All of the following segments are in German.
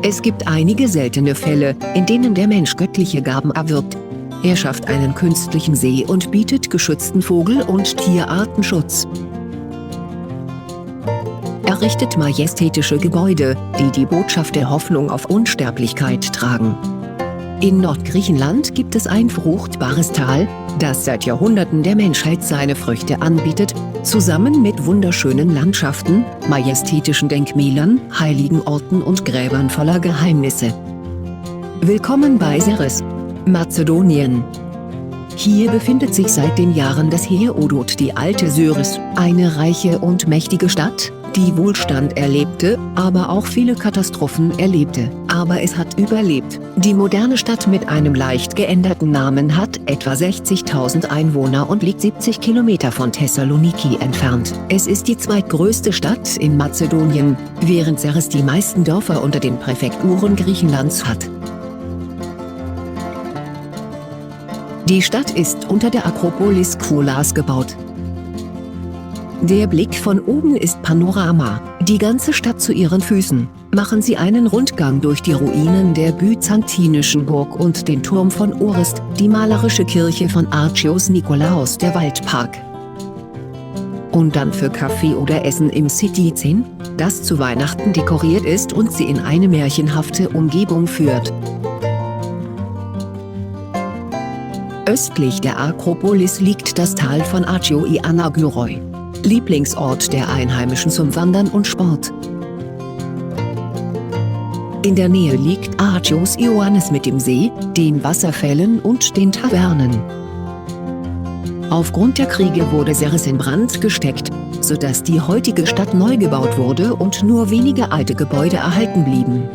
Es gibt einige seltene Fälle, in denen der Mensch göttliche Gaben erwirbt. Er schafft einen künstlichen See und bietet geschützten Vogel- und Tierartenschutz. Er richtet majestätische Gebäude, die die Botschaft der Hoffnung auf Unsterblichkeit tragen. In Nordgriechenland gibt es ein fruchtbares Tal, das seit Jahrhunderten der Menschheit seine Früchte anbietet, zusammen mit wunderschönen Landschaften, majestätischen Denkmälern, heiligen Orten und Gräbern voller Geheimnisse. Willkommen bei Serres, Mazedonien. Hier befindet sich seit den Jahren des Herodot die alte Syris, eine reiche und mächtige Stadt, die Wohlstand erlebte, aber auch viele Katastrophen erlebte. Aber es hat überlebt. Die moderne Stadt mit einem leicht geänderten Namen hat etwa 60.000 Einwohner und liegt 70 Kilometer von Thessaloniki entfernt. Es ist die zweitgrößte Stadt in Mazedonien, während Serres die meisten Dörfer unter den Präfekturen Griechenlands hat. Die Stadt ist unter der Akropolis Koulas gebaut. Der Blick von oben ist Panorama, die ganze Stadt zu Ihren Füßen. Machen Sie einen Rundgang durch die Ruinen der byzantinischen Burg und den Turm von Orist, die malerische Kirche von Archios Nikolaos, der Waldpark. Und dann für Kaffee oder Essen im City 10, das zu Weihnachten dekoriert ist und Sie in eine märchenhafte Umgebung führt. Östlich der Akropolis liegt das Tal von Agioi Anagyroi, Lieblingsort der Einheimischen zum Wandern und Sport. In der Nähe liegt Agios Ioannis mit dem See, den Wasserfällen und den Tavernen. Aufgrund der Kriege wurde Serres in Brand gesteckt, sodass die heutige Stadt neu gebaut wurde und nur wenige alte Gebäude erhalten blieben.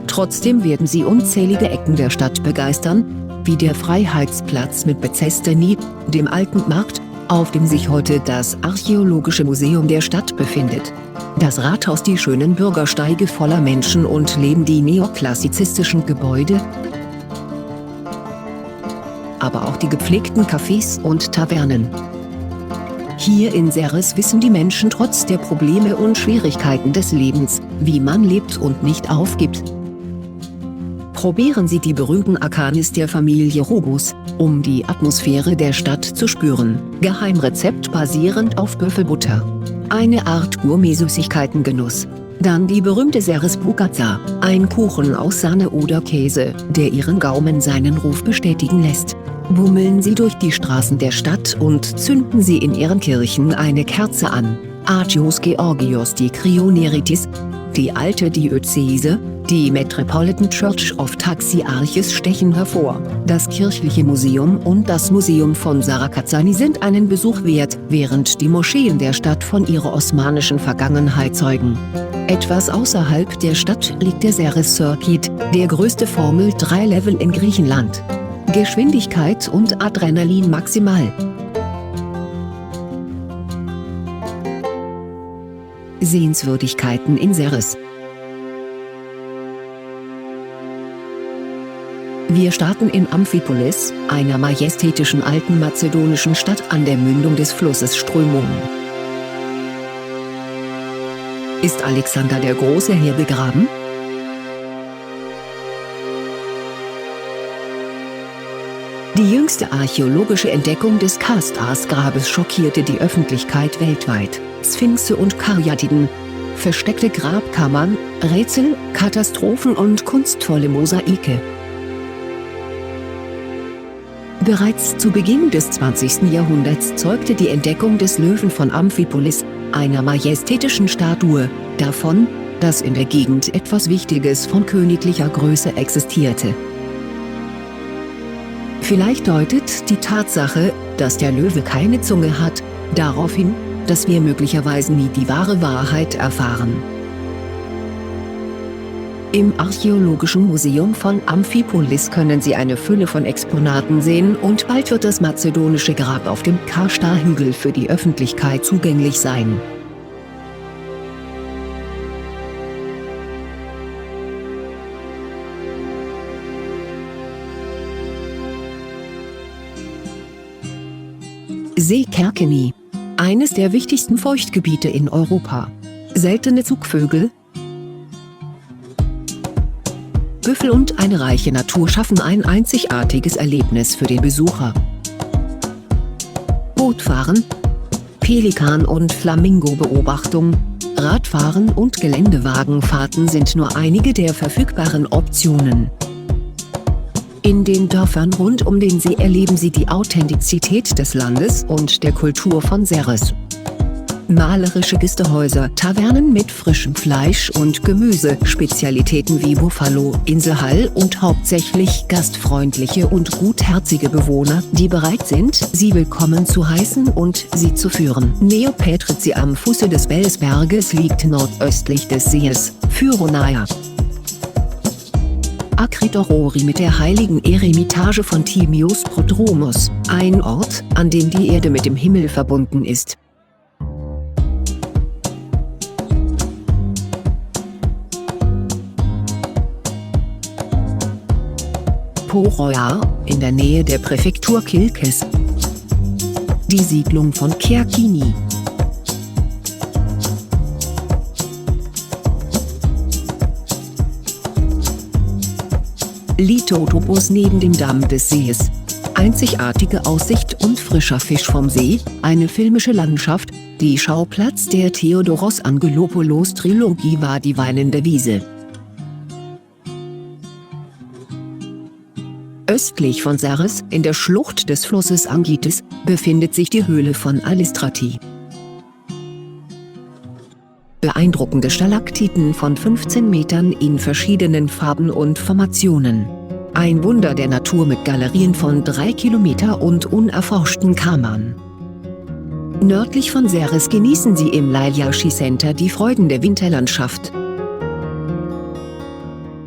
Trotzdem werden Sie unzählige Ecken der Stadt begeistern, wie der Freiheitsplatz mit Bezesteni, dem alten Markt, auf dem sich heute das Archäologische Museum der Stadt befindet. Das Rathaus, die schönen Bürgersteige voller Menschen und Leben, die neoklassizistischen Gebäude, aber auch die gepflegten Cafés und Tavernen. Hier in Serres wissen die Menschen trotz der Probleme und Schwierigkeiten des Lebens, wie man lebt und nicht aufgibt. Probieren Sie die berühmten Akanis der Familie Rogos, um die Atmosphäre der Stadt zu spüren. Geheimrezept basierend auf Büffelbutter. Eine Art Gourmet-Süßigkeiten-Genuss. Dann die berühmte Serres Bougatsa, ein Kuchen aus Sahne oder Käse, der Ihren Gaumen seinen Ruf bestätigen lässt. Bummeln Sie durch die Straßen der Stadt und zünden Sie in Ihren Kirchen eine Kerze an. Agios Georgios die Krioneritis, die alte Diözese, die Metropolitan Church of Taxiarchis stechen hervor. Das kirchliche Museum und das Museum von Sarakatsani sind einen Besuch wert, während die Moscheen der Stadt von ihrer osmanischen Vergangenheit zeugen. Etwas außerhalb der Stadt liegt der Serres Circuit, der größte Formel-3-Level in Griechenland. Geschwindigkeit und Adrenalin maximal. Sehenswürdigkeiten in Serres. Wir starten in Amphipolis, einer majestätischen alten mazedonischen Stadt an der Mündung des Flusses Strömon. Ist Alexander der Große hier begraben? Die jüngste archäologische Entdeckung des Karstars-Grabes schockierte die Öffentlichkeit weltweit. Sphinxe und Karyatiden, versteckte Grabkammern, Rätsel, Katastrophen und kunstvolle Mosaike. Bereits zu Beginn des 20. Jahrhunderts zeugte die Entdeckung des Löwen von Amphipolis, einer majestätischen Statue, davon, dass in der Gegend etwas Wichtiges von königlicher Größe existierte. Vielleicht deutet die Tatsache, dass der Löwe keine Zunge hat, darauf hin, dass wir möglicherweise nie die wahre Wahrheit erfahren. Im Archäologischen Museum von Amphipolis können Sie eine Fülle von Exponaten sehen und bald wird das mazedonische Grab auf dem Karstar-Hügel für die Öffentlichkeit zugänglich sein. See Kerkeni, eines der wichtigsten Feuchtgebiete in Europa. Seltene Zugvögel, Büffel und eine reiche Natur schaffen ein einzigartiges Erlebnis für den Besucher. Bootfahren, Pelikan- und Flamingo-Beobachtung, Radfahren und Geländewagenfahrten sind nur einige der verfügbaren Optionen. In den Dörfern rund um den See erleben Sie die Authentizität des Landes und der Kultur von Serres. Malerische Gästehäuser, Tavernen mit frischem Fleisch und Gemüse, Spezialitäten wie Buffalo, Inselhall und hauptsächlich gastfreundliche und gutherzige Bewohner, die bereit sind, Sie willkommen zu heißen und Sie zu führen. Neopetritzi am Fuße des Bellsberges liegt nordöstlich des Sees, Fyronaia. Akritorori mit der heiligen Eremitage von Timios Prodromos, ein Ort, an dem die Erde mit dem Himmel verbunden ist. Poroia, in der Nähe der Präfektur Kilkis. Die Siedlung von Kerkini. Litotopos neben dem Damm des Sees. Einzigartige Aussicht und frischer Fisch vom See, eine filmische Landschaft, die Schauplatz der Theodoros Angelopoulos Trilogie war die weinende Wiese. Östlich von Serres, in der Schlucht des Flusses Angitis, befindet sich die Höhle von Alistrati. Beeindruckende Stalaktiten von 15 Metern in verschiedenen Farben und Formationen. Ein Wunder der Natur mit Galerien von 3 Kilometer und unerforschten Kammern. Nördlich von Serres genießen Sie im Lailja Ski Center die Freuden der Winterlandschaft.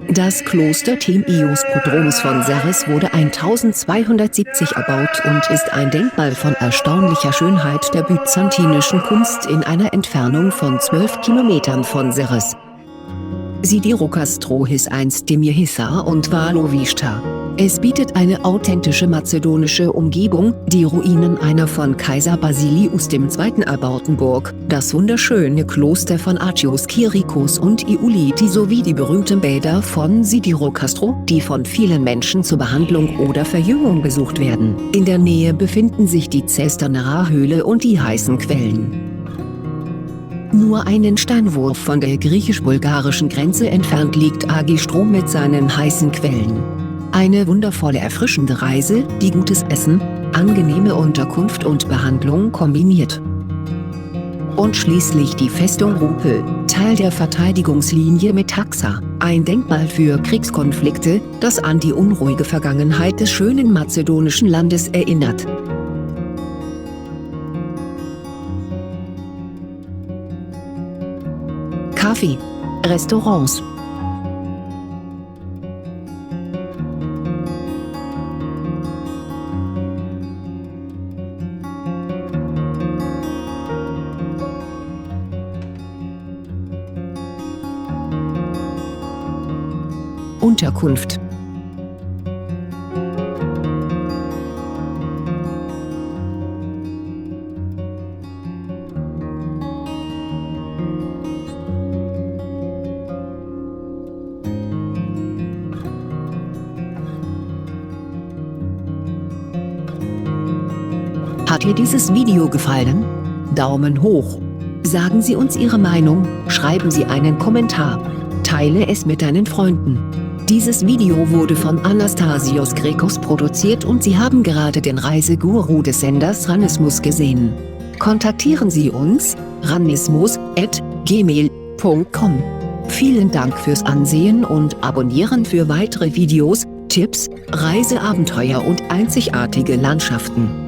Das Kloster Timios Prodromos von Serres wurde 1270 erbaut und ist ein Denkmal von erstaunlicher Schönheit der byzantinischen Kunst in einer Entfernung von 12 Kilometern von Serres. Sidirokastro hieß einst Demirhissa und Valovishta. Es bietet eine authentische mazedonische Umgebung, die Ruinen einer von Kaiser Basilius II. Erbauten Burg, das wunderschöne Kloster von Agios Kirikos und Iuliti sowie die berühmten Bäder von Sidirokastro, die von vielen Menschen zur Behandlung oder Verjüngung besucht werden. In der Nähe befinden sich die Cesternera-Höhle und die heißen Quellen. Nur einen Steinwurf von der griechisch-bulgarischen Grenze entfernt liegt Agistro mit seinen heißen Quellen. Eine wundervolle erfrischende Reise, die gutes Essen, angenehme Unterkunft und Behandlung kombiniert. Und schließlich die Festung Rupel, Teil der Verteidigungslinie Metaxa, ein Denkmal für Kriegskonflikte, das an die unruhige Vergangenheit des schönen mazedonischen Landes erinnert. Kaffee, Restaurants. Unterkunft. Hat dir dieses Video gefallen? Daumen hoch. Sagen Sie uns Ihre Meinung, schreiben Sie einen Kommentar. Teile es mit deinen Freunden. Dieses Video wurde von Anastasios Grekos produziert und Sie haben gerade den Reiseguru des Senders Ranismus gesehen. Kontaktieren Sie uns, ranismus@gmail.com. Vielen Dank fürs Ansehen und Abonnieren für weitere Videos, Tipps, Reiseabenteuer und einzigartige Landschaften.